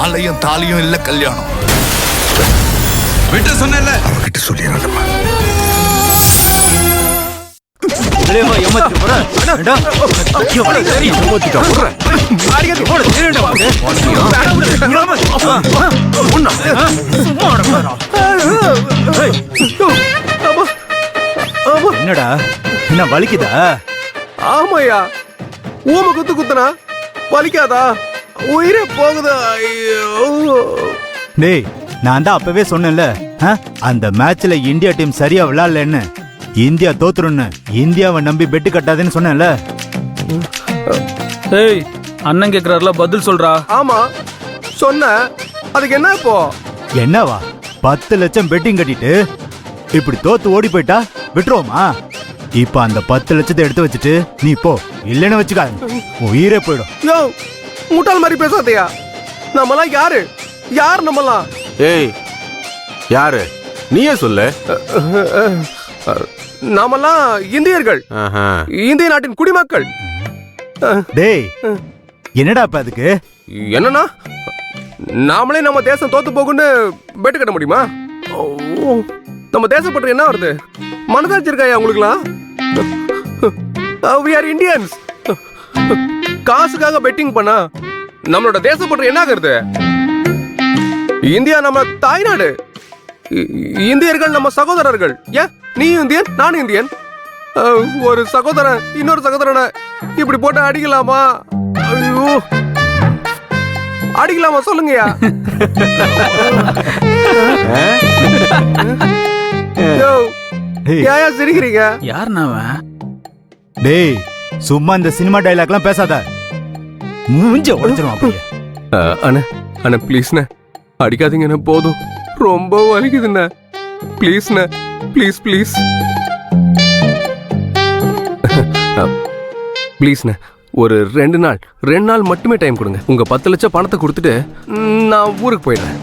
மாலையும் தாலியும் இல்ல கல்யாணம். விட்டு சொன்னேன்ல, அவகிட்ட சொல்லிடுறேன். என்னடா என்ன வலிக்குதா? ஆமாயா, ஊம குத்து குத்துனா வலிக்காதா? உயிரே போகுதா? டேய், நான் தான் அப்பவே சொன்னேன்ல, அந்த மேட்ச்ல இந்தியா டீம் சரியா விளையாடலன்னு, இந்தியா தோத்துருன்னு இந்தியாவை நம்பி பெட்டு கட்டாதுன்னு சொன்னேன்ல. ஏய், அண்ணன் கேக்குறாருல, பதில் சொல்றா. ஆமா சொன்ன, அதுக்கு என்ன இப்போ? என்னவா 10 லட்சம் பெட்டிங் கட்டிட்டு இப்படி தோத்து ஓடி போயிட்டா விட்டுருவோமா? இப்ப அந்த 10 லட்சத்தை எடுத்து வச்சுட்டு நீ போ, இல்லன்னு வச்சுக்காது உயிரே போயிடும். யோ, முட்டாள் மாதிரி பேசாதையா. நம்மலாம் யாரு? யார் நம்மலாம்? ஏய், யாரு நீயே சொல்லு. நாமெல்லாம் இந்தியர்கள், இந்திய நாட்டின் குடிமக்கள். டேய், என்னடா இப்ப அதுக்கு? என்னன்னா, நாமளே நம்ம தேசம் தோத்து போகுன்னு பெட்டு கட்ட முடியுமா? நம்ம தேசப்பற்று என்ன வருது? மனசாட்சி இருக்காயா உங்களுக்குலாம்? we are Indians. காசுக்காக பெட்டிங் பண்ணா நம்மளோட தேசப்பற்று என்ன ஆகுறது? இந்தியா நம்ம தாய்நாடு, இந்தியர்கள் நம்ம சகோதரர்கள். ஏன் நீயும் இந்தியன், நானும் இந்தியன். ஒரு சகோதரன் இன்னொரு சகோதரனை இப்படி போட்டு அடிக்கலாமா? ஐயோ, அடிக்கலாமா சொல்லுங்கயா? ஏயா சிரிக்கிறீங்க? யாருண்ணா அவன்? டேய், சும்மா இந்த சினிமா டைலாக்லாம் பேசாத, மூஞ்ச உடைச்சிருவான் அப்படியே. அண்ணா அண்ணா ப்ளீஸ்ண்ணே, அடிக்காதீங்கண்ணே, போதும், ரொம்ப வலிக்குதுண்ணே. ப்ளீஸ்ண்ணே, ப்ளீஸ் ப்ளீஸ் ப்ளீஸ்ண்ணே, ஒரு 2 நாள் மட்டுமே டைம் கொடுங்க. உங்க 10 லட்சம் பணத்தை கொடுத்துட்டு நான் ஊருக்கு போயிடுறேன்.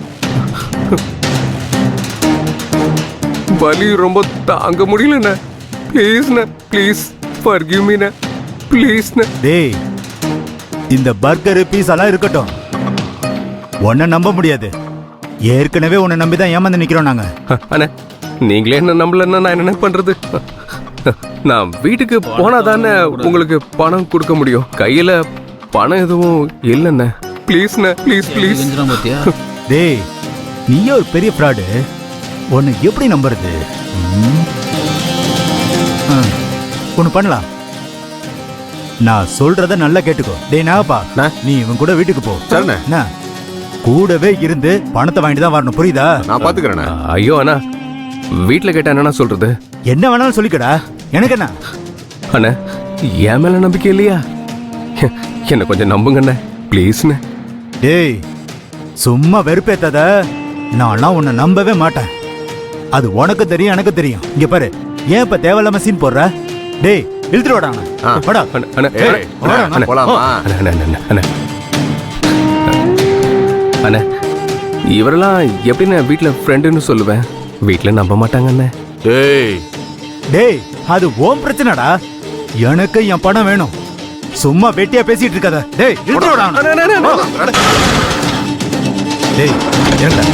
வலி ரொம்ப தாங்க முடியலண்ணே. ப்ளீஸ்ண்ணே, ப்ளீஸ் forgive me ண்ணே, ப்ளீஸ்ண்ணே. டேய், இந்த பர்கர் பீஸாலாம் இருக்கட்டும், உன்னை நம்ப முடியாது. ஏற்கனவே உன்னை நம்பிதான் ஏமாந்து நிக்கிறோம் நாங்க. அண்ணே, நீங்களே என்ன நம்பலன்னா நான் என்ன பண்றது? நான் வீட்டுக்கு போனாதானே உங்களுக்கு பணம் கொடுக்க முடியும். கையில பணம் எதுவும் இல்லைண்ணே. ப்ளீஸ்ண்ணே, ப்ளீஸ் ப்ளீஸ். டேய், நீயே ஒரு பெரிய ஃப்ராடு, உன்னை எப்படி நம்புறது? ஒண்ணு பண்ணலாம், நான் சொல்றத நல்லா கேட்டுக்கோ. டேய் நாகப்பா, நீ இவன் கூட வீட்டுக்கு போ. சரிண்ணே. கூடவே இருந்து பணத்தை வாங்கிட்டு தான் வரணும், புரியுதா? நான் பாத்துக்கிறேன். ஐயோ அண்ணா, வீட்டுல கேட்டா என்ன சொல்றது? என்ன வேணாலும் சொல்லிக்கடா, எனக்கு என்ன? அண்ணா, என் மேல நம்பிக்கை இல்லையா? என்ன கொஞ்சம் நம்புங்கண்ணே, ப்ளீஸ்ண்ணே. டேய், சும்மா வெறுப்பேத்தாத, நான்லாம் உன்னை நம்பவே மாட்டேன். அது உனக்கு தெரியும், எனக்கு தெரியும். இங்க பாரு, ஏன் இப்ப தேவையில்லாம சீன் போடுற? டேய், இழுத்துட்டு வாடாங்க. அண்ணா, இவரெல்லாம் எப்படி நான் வீட்டுல ஃப்ரெண்டுன்னு சொல்லுவேன்? வீட்டுல நம்ப மாட்டாங்க அண்ணே. டேய், அது ஓம் பிரச்சனைடா. எனக்கு என் பணம் வேணும். சும்மா வெட்டியா பேசிட்டு இருக்காத. டேய், இழுத்துட்டு வாடாங்க. டேய், ஏண்டா?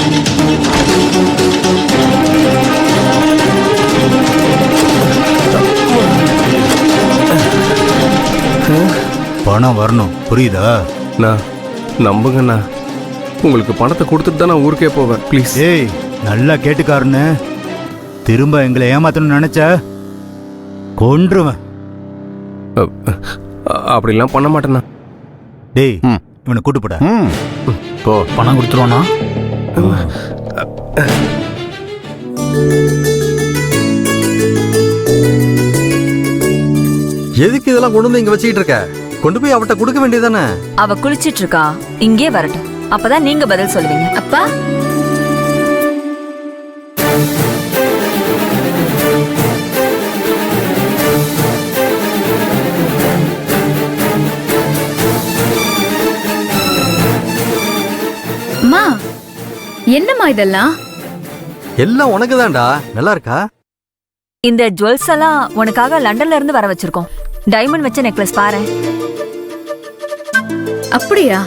பணம் வரணும், புரியுதா? நான் நம்புங்கண்ணா, உங்களுக்கு பணத்தை கொடுத்துட்டு தான் நான் ஊருக்கே போவேன், ப்ளீஸ். ஏய், நல்லா கேட்டுக்காருன்னு திரும்ப எங்களை ஏமாத்தணும்னு நினைச்ச கொன்றுவேன். அப்படிலாம் பண்ண மாட்டேண்ணா. டேய், இவனை கூட்டு போட. போ, பணம் கொடுத்துருவானா? எதுக்கு இதெல்லாம் கொண்டு வந்து இங்க வச்சுக்கிட்டு இருக்க? கொண்டு போய் அவட்ட கொடுக்க வேண்டியதானே? அவ குளிச்சிட்டு இருக்கா, இங்கே வரட்டும், அப்பதான் நீங்க பதில் சொல்லுவீங்க. அப்பா, அம்மா, என்னம்மா இதெல்லாம்? எல்லாம் உனக்கு தான்டா. நல்லா இருக்கா? இந்த ஜுவல்ஸ் எல்லாம் உனக்காக லண்டன்ல இருந்து வர வச்சிருக்கோம். டைமண்ட் வச்ச நெக்லஸ் பாரு. அப்படியா?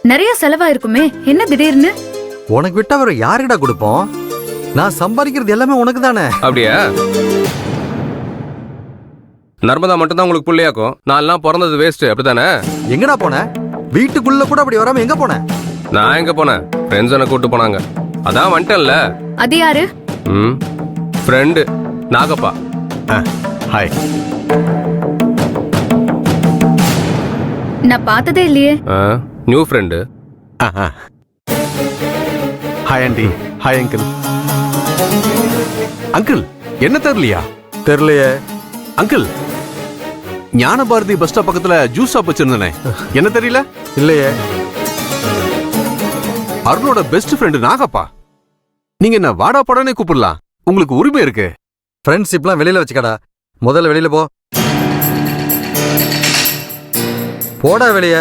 நிறைய செலவாயிருக்குமே என்ன திடீர்னு? உனக்கு விட்டா வேற யாருக்கிட்ட கொடுப்போம்? நான் சம்பாதிக்கிறது எல்லாமே உனக்கு தானே. அப்படியா? நர்மதா மட்டும் தான் உங்களுக்கு பிள்ளையாக்கும். நான்லாம் பிறந்தது வேஸ்ட், அப்படித்தானே? எங்கடா போன? வீட்டுக்குள்ள கூட அப்படி வராம எங்க போன? நான் எங்க போனேன்? ஃப்ரெண்ட்ஸ் என்ன கூட்டு போனாங்க. அதான் வந்துட்டேன்ல. அது யாரு? ஃப்ரெண்டு நாகப்பா. ஹாய். நான் பார்த்ததே இல்லையே. New friend. Hi aunty. Hi uncle. Uncle என்ன தெரியலையா? தெரியலையே. அங்கிள் ஞான பாரதி பஸ் ஸ்டாப் பக்கத்துல ஜூஸ் ஷாப் வச்சிருந்தனே, என்ன தெரியல? இல்லையே. அருணோட பெஸ்ட் ஃப்ரெண்டு நாகப்பா. நீங்க என்ன வாடா படனே கூப்பிடலாம், உங்களுக்கு உரிமை இருக்கு. ஃப்ரெண்ட்ஷிப்லாம் வெளியில வச்சுக்கடா. முதல்ல வெளியில போ. போடா வெளிய.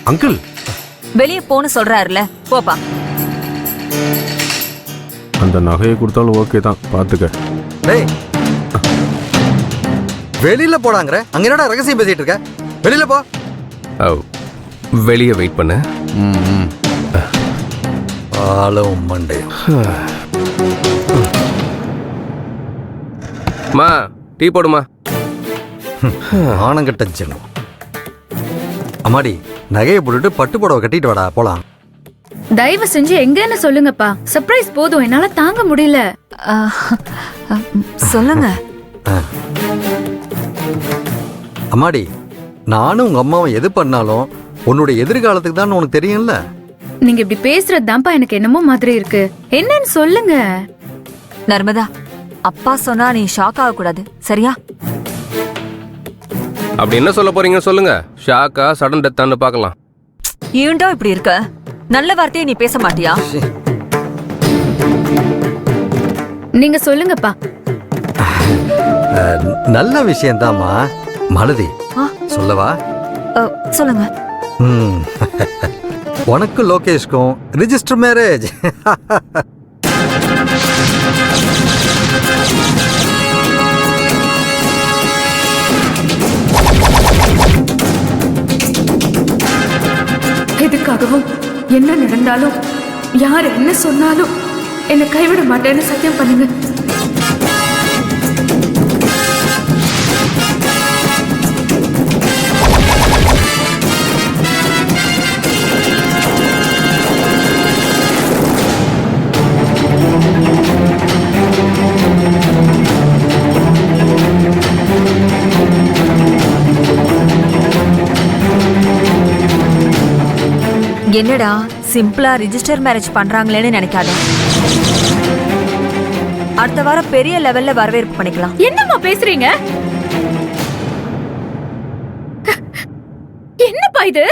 அங்கிள் வெளியே போன்னு சொல்றாருல, போப்பா. அந்த நகையை கொடுத்தாலும் ஓகே தான், பாத்துக்க. டேய் வெளியில போடாங்கற. அங்க என்னடா ரகசியம் பேசிட்டு இருக்க? வெளியில போ. வெளியே வெயிட் பண்ணு. ஆளும் மண்டையும். மா டீ போடுமா. ஆனங்கட்ட ஜென்மம். அம்மாடி நகையை போட்டுட்டு பட்டு புடவை கட்டிட்டு வாடா போலாம். தயவு செஞ்சு எங்கன்னு சொல்லுங்கப்பா. சர்ப்ரைஸ் போதும், என்னால தாங்க முடியல. சொல்லுங்க. அம்மாடி நானும் உங்க அம்மாவும் எது பண்ணாலும் உன்னுடைய எதிர்காலத்துக்கு தான் உனக்கு தெரியும்ல. நீங்க இப்படி பேசுறது தான்ப்பா எனக்கு என்னமோ மாதிரி இருக்கு. என்னன்னு சொல்லுங்க. நர்மதா, அப்பா சொன்னா நீ ஷாக் ஆக கூடாது, சரியா? அப்படி என்ன சொல்ல போறீங்க சொல்லுங்க. ஷாக்கா சடன் டெத்தான்னு பார்க்கலாம். ஏன்டா இப்படி இருக்க? நல்ல வார்த்தையை நீ பேச மாட்டியா? நீங்க சொல்லுங்கப்பா. நல்ல விஷயம் தாமா. மலதி சொல்லவா? சொல்லுங்க. உனக்கும் லோகேஷ்க்கும் ரிஜிஸ்டர் மேரேஜ். எதுக்காகவும் என்ன நடந்தாலும் யார் என்ன சொன்னாலும் என்னை கைவிட மாட்டேன்னு சத்தியம் பண்ணுங்க. என்னடா சிம்பிளா ரிஜிஸ்டர் மேரேஜ் பண்றாங்களேன்னு நினைக்காத. அடுத்த வாரம் பெரிய லெவல்ல வரவேற்பு பண்ணிக்கலாம். என்னம்மா பேசுறீங்க? என்னப்பா இது?